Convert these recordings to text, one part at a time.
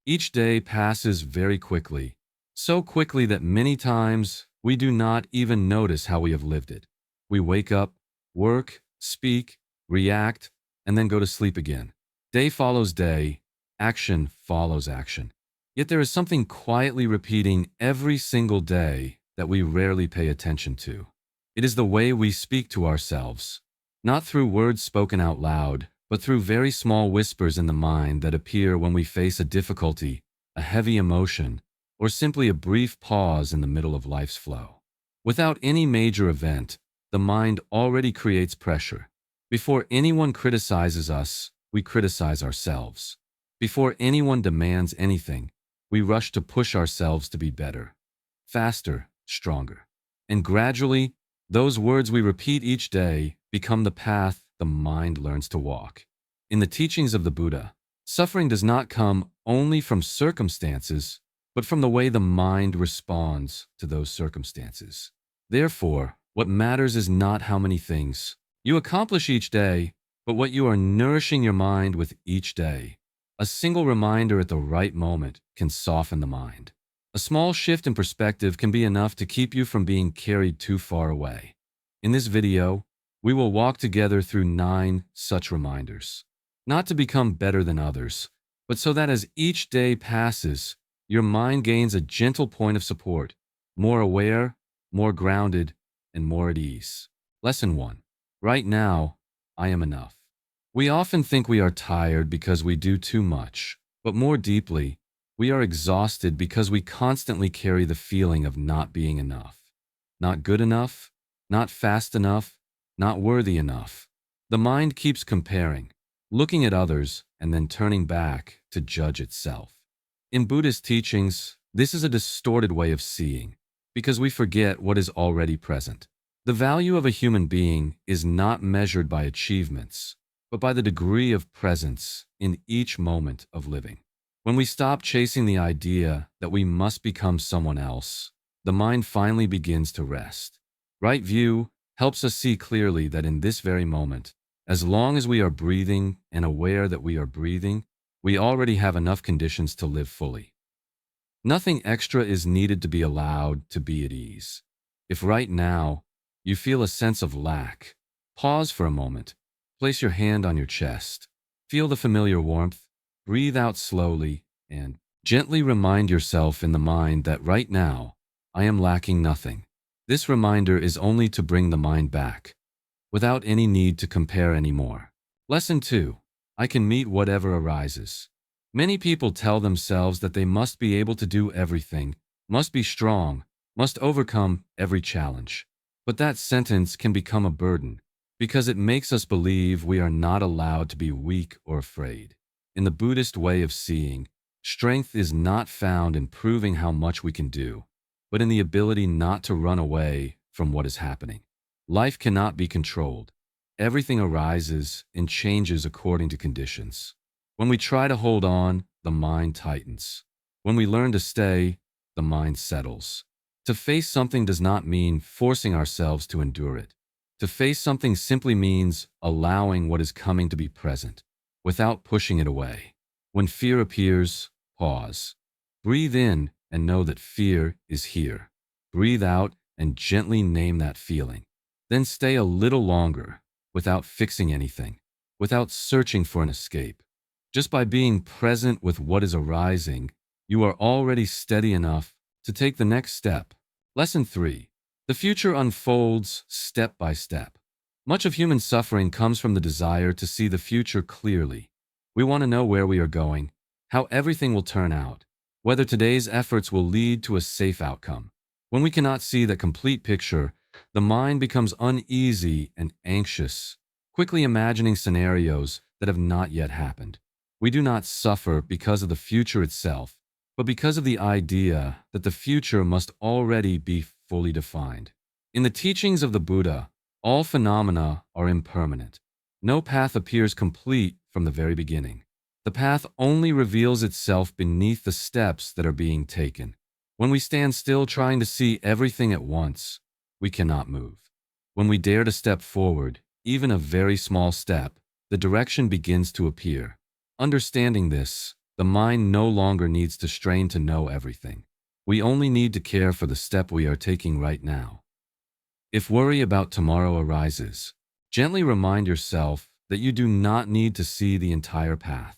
Each day passes very quickly, so quickly that many times we do not even notice how we have lived it. We wake up, work, speak, react, and then go to sleep again. Day follows day, action follows action. Yet there is something quietly repeating every single day that we rarely pay attention to. It is the way we speak to ourselves, not through words spoken out loud, but through very small whispers in the mind that appear when we face a difficulty, a heavy emotion, or simply a brief pause in the middle of life's flow. Without any major event, the mind already creates pressure. Before anyone criticizes us, we criticize ourselves. Before anyone demands anything, we rush to push ourselves to be better, faster, stronger. And gradually, those words we repeat each day become the path the mind learns to walk. In the teachings of the Buddha, suffering does not come only from circumstances, but from the way the mind responds to those circumstances. Therefore, what matters is not how many things you accomplish each day, but what you are nourishing your mind with each day. A single reminder at the right moment can soften the mind. A small shift in perspective can be enough to keep you from being carried too far away. In this video, we will walk together through 9 such reminders. Not to become better than others, but so that as each day passes, your mind gains a gentle point of support, more aware, more grounded, and more at ease. Lesson 1. Right now, I am enough. We often think we are tired because we do too much, but more deeply, we are exhausted because we constantly carry the feeling of not being enough. Not good enough, not fast enough, not worthy enough. The mind keeps comparing, looking at others, and then turning back to judge itself. In Buddhist teachings, this is a distorted way of seeing, because we forget what is already present. The value of a human being is not measured by achievements, but by the degree of presence in each moment of living. When we stop chasing the idea that we must become someone else, the mind finally begins to rest. Right view helps us see clearly that in this very moment, as long as we are breathing and aware that we are breathing, we already have enough conditions to live fully. Nothing extra is needed to be allowed to be at ease. If right now you feel a sense of lack, pause for a moment. Place your hand on your chest. Feel the familiar warmth. Breathe out slowly and gently remind yourself in the mind that right now, I am lacking nothing. This reminder is only to bring the mind back, without any need to compare anymore. Lesson 2. I can meet whatever arises. Many people tell themselves that they must be able to do everything, must be strong, must overcome every challenge. But that sentence can become a burden, because it makes us believe we are not allowed to be weak or afraid. In the Buddhist way of seeing, strength is not found in proving how much we can do, but in the ability not to run away from what is happening. Life cannot be controlled. Everything arises and changes according to conditions. When we try to hold on, the mind tightens. When we learn to stay, the mind settles. To face something does not mean forcing ourselves to endure it. To face something simply means allowing what is coming to be present, without pushing it away. When fear appears, pause. Breathe in and know that fear is here. Breathe out and gently name that feeling. Then stay a little longer, without fixing anything, without searching for an escape. Just by being present with what is arising, you are already steady enough to take the next step. Lesson 3. The future unfolds step by step. Much of human suffering comes from the desire to see the future clearly. We want to know where we are going, how everything will turn out, whether today's efforts will lead to a safe outcome. When we cannot see the complete picture, the mind becomes uneasy and anxious, quickly imagining scenarios that have not yet happened. We do not suffer because of the future itself, but because of the idea that the future must already be fully defined. In the teachings of the Buddha, all phenomena are impermanent. No path appears complete from the very beginning. The path only reveals itself beneath the steps that are being taken. When we stand still trying to see everything at once, we cannot move. When we dare to step forward, even a very small step, the direction begins to appear. Understanding this, The mind no longer needs to strain to know everything. We only need to care for the step we are taking right now. If worry about tomorrow arises, gently remind yourself that you do not need to see the entire path.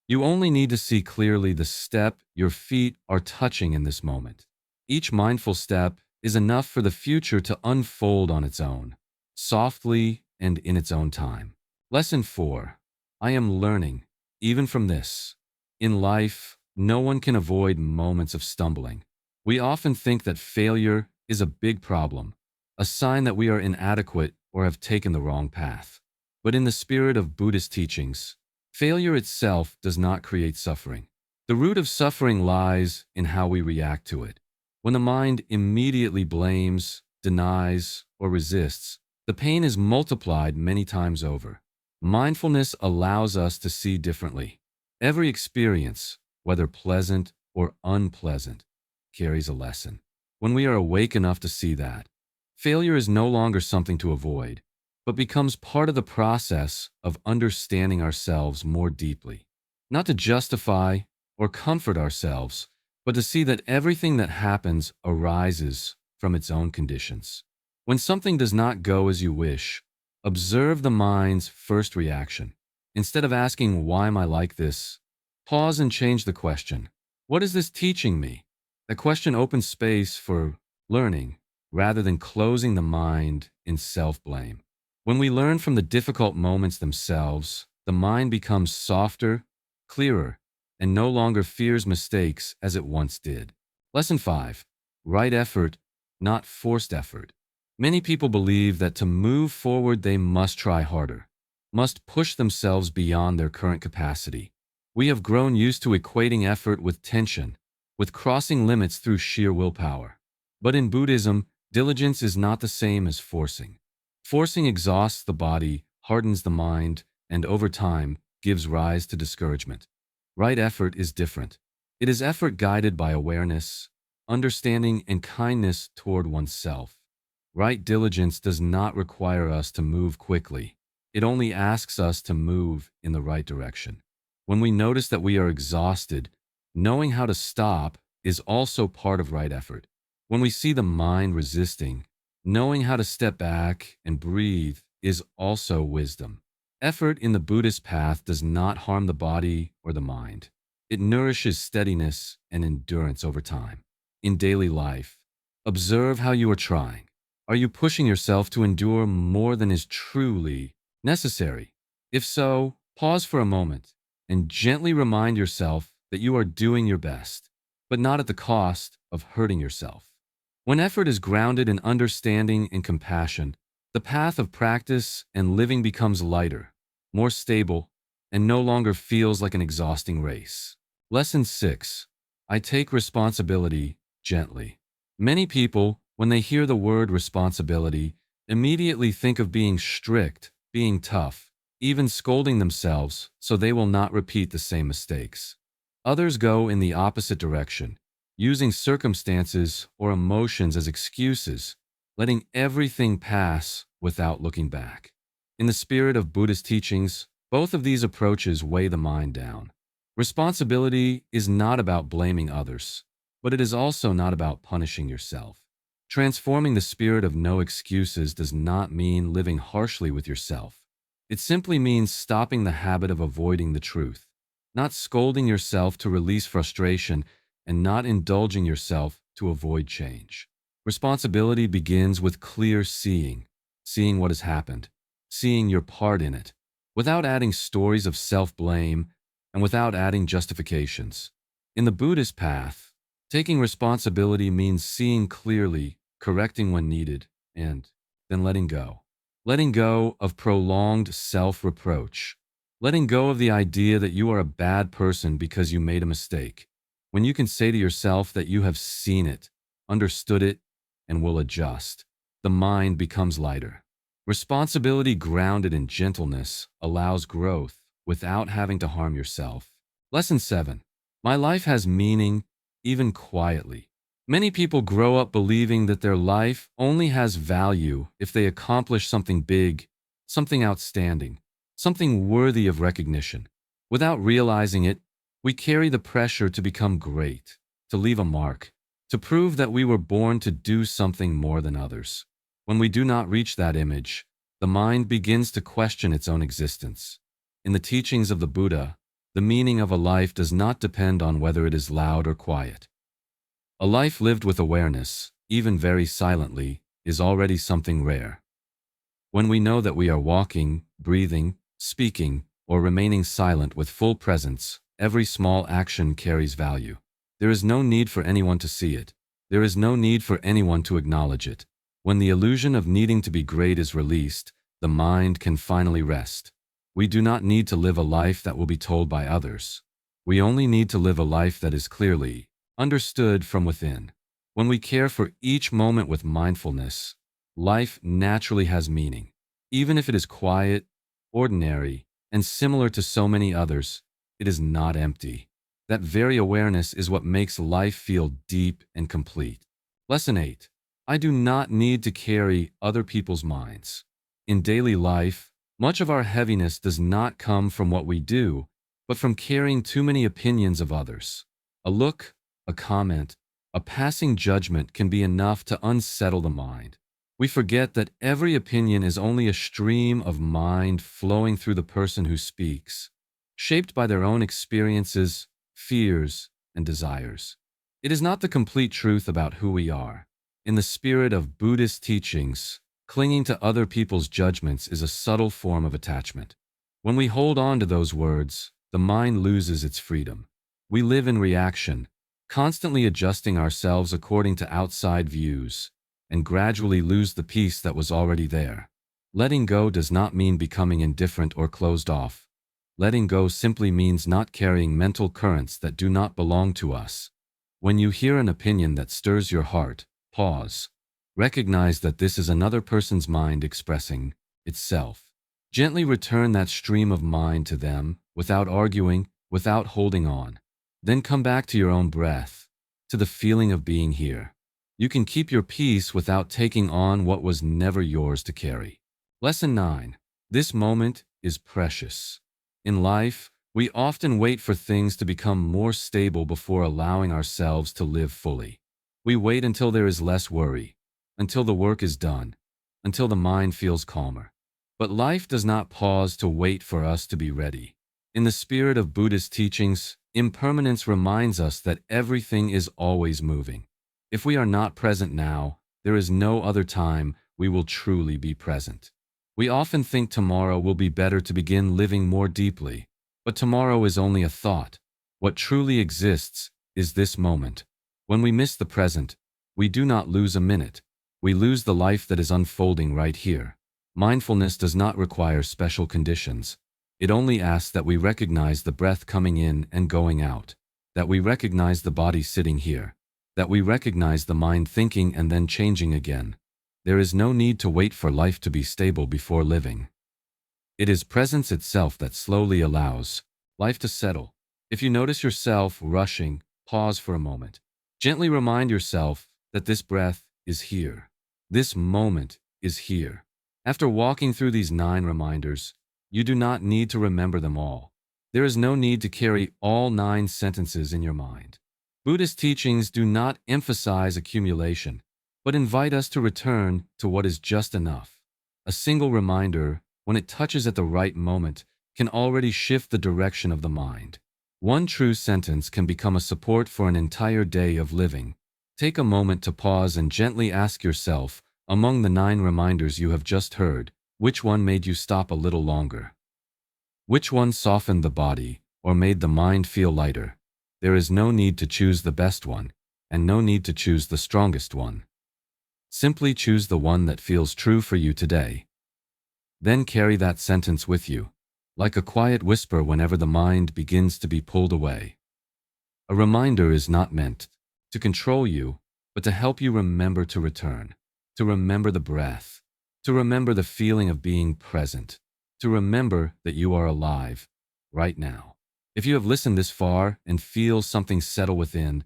You only need to see clearly the step your feet are touching in this moment. Each mindful step is enough for the future to unfold on its own, softly and in its own time. Lesson 4. I am learning, even from this. In life, no one can avoid moments of stumbling. We often think that failure is a big problem, a sign that we are inadequate or have taken the wrong path. But in the spirit of Buddhist teachings, failure itself does not create suffering. The root of suffering lies in how we react to it. When the mind immediately blames, denies, or resists, the pain is multiplied many times over. Mindfulness allows us to see differently. Every experience, whether pleasant or unpleasant, carries a lesson. When we are awake enough to see that, failure is no longer something to avoid, but becomes part of the process of understanding ourselves more deeply. Not to justify or comfort ourselves, but to see that everything that happens arises from its own conditions. When something does not go as you wish, observe the mind's first reaction. Instead of asking, "Why am I like this?" pause and change the question. What is this teaching me? The question opens space for learning rather than closing the mind in self-blame. When we learn from the difficult moments themselves, the mind becomes softer, clearer, and no longer fears mistakes as it once did. Lesson 5. Right effort, not forced effort. Many people believe that to move forward they must try harder, must push themselves beyond their current capacity. We have grown used to equating effort with tension, with crossing limits through sheer willpower. But in Buddhism, diligence is not the same as forcing. Forcing exhausts the body, hardens the mind, and over time gives rise to discouragement. Right effort is different. It is effort guided by awareness, understanding, and kindness toward oneself. Right diligence does not require us to move quickly. It only asks us to move in the right direction. When we notice that we are exhausted, knowing how to stop is also part of right effort. When we see the mind resisting, knowing how to step back and breathe is also wisdom. Effort in the Buddhist path does not harm the body or the mind. It nourishes steadiness and endurance over time. In daily life, observe how you are trying. Are you pushing yourself to endure more than is truly necessary? If so, pause for a moment and gently remind yourself that you are doing your best, but not at the cost of hurting yourself. When effort is grounded in understanding and compassion, the path of practice and living becomes lighter, more stable, and no longer feels like an exhausting race. Lesson 6. I take responsibility gently. Many people, when they hear the word responsibility, immediately think of being strict, being tough, even scolding themselves so they will not repeat the same mistakes. Others go in the opposite direction, using circumstances or emotions as excuses, letting everything pass without looking back. In the spirit of Buddhist teachings, both of these approaches weigh the mind down. Responsibility is not about blaming others, but it is also not about punishing yourself. Transforming the spirit of no excuses does not mean living harshly with yourself. It simply means stopping the habit of avoiding the truth, not scolding yourself to release frustration, and not indulging yourself to avoid change. Responsibility begins with clear seeing, seeing what has happened, seeing your part in it, without adding stories of self-blame and without adding justifications. In the Buddhist path, taking responsibility means seeing clearly, correcting when needed, and then letting go. Letting go of prolonged self-reproach. Letting go of the idea that you are a bad person because you made a mistake. When you can say to yourself that you have seen it, understood it, and will adjust, the mind becomes lighter. Responsibility grounded in gentleness allows growth without having to harm yourself. Lesson 7. My life has meaning, even quietly. Many people grow up believing that their life only has value if they accomplish something big, something outstanding, something worthy of recognition. Without realizing it, We carry the pressure to become great, to leave a mark, to prove that we were born to do something more than others. When we do not reach that image, the mind begins to question its own existence. In the teachings of the Buddha, the meaning of a life does not depend on whether it is loud or quiet. A life lived with awareness, even very silently, is already something rare. When we know that we are walking, breathing, speaking, or remaining silent with full presence, every small action carries value. There is no need for anyone to see it. There is no need for anyone to acknowledge it. When the illusion of needing to be great is released, the mind can finally rest. We do not need to live a life that will be told by others. We only need to live a life that is clearly understood from within. When we care for each moment with mindfulness, life naturally has meaning. Even if it is quiet, ordinary, and similar to so many others, it is not empty. That very awareness is what makes life feel deep and complete. Lesson 8. I do not need to carry other people's minds. In daily life, much of our heaviness does not come from what we do, but from carrying too many opinions of others. A look, a comment, a passing judgment can be enough to unsettle the mind. We forget that every opinion is only a stream of mind flowing through the person who speaks, shaped by their own experiences, fears, and desires. It is not the complete truth about who we are. In the spirit of Buddhist teachings, clinging to other people's judgments is a subtle form of attachment. When we hold on to those words, the mind loses its freedom. We live in reaction, constantly adjusting ourselves according to outside views, and gradually lose the peace that was already there. Letting go does not mean becoming indifferent or closed off. Letting go simply means not carrying mental currents that do not belong to us. When you hear an opinion that stirs your heart, pause. Recognize that this is another person's mind expressing itself. Gently return that stream of mind to them, without arguing, without holding on. Then come back to your own breath, to the feeling of being here. You can keep your peace without taking on what was never yours to carry. Lesson 9. This moment is precious. In life, we often wait for things to become more stable before allowing ourselves to live fully. We wait until there is less worry, until the work is done, until the mind feels calmer. But life does not pause to wait for us to be ready. In the spirit of Buddhist teachings, impermanence reminds us that everything is always moving. If we are not present now, there is no other time we will truly be present. We often think tomorrow will be better to begin living more deeply, but tomorrow is only a thought. What truly exists is this moment. When we miss the present, we do not lose a minute. We lose the life that is unfolding right here. Mindfulness does not require special conditions. It only asks that we recognize the breath coming in and going out, that we recognize the body sitting here, that we recognize the mind thinking and then changing again. There is no need to wait for life to be stable before living. It is presence itself that slowly allows life to settle. If you notice yourself rushing, pause for a moment. Gently remind yourself that this breath is here. This moment is here. After walking through these 9 reminders, you do not need to remember them all. There is no need to carry all 9 sentences in your mind. Buddhist teachings do not emphasize accumulation, but invite us to return to what is just enough. A single reminder, when it touches at the right moment, can already shift the direction of the mind. One true sentence can become a support for an entire day of living. Take a moment to pause and gently ask yourself, among the 9 reminders you have just heard, which one made you stop a little longer? Which one softened the body or made the mind feel lighter? There is no need to choose the best one, and no need to choose the strongest one. Simply choose the one that feels true for you today. Then carry that sentence with you, like a quiet whisper whenever the mind begins to be pulled away. A reminder is not meant to control you, but to help you remember to return, to remember the breath, to remember the feeling of being present, to remember that you are alive right now. If you have listened this far and feel something settle within,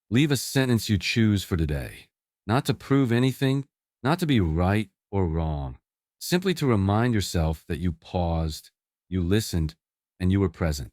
leave a sentence you choose for today. Not to prove anything, not to be right or wrong, simply to remind yourself that you paused, you listened, and you were present.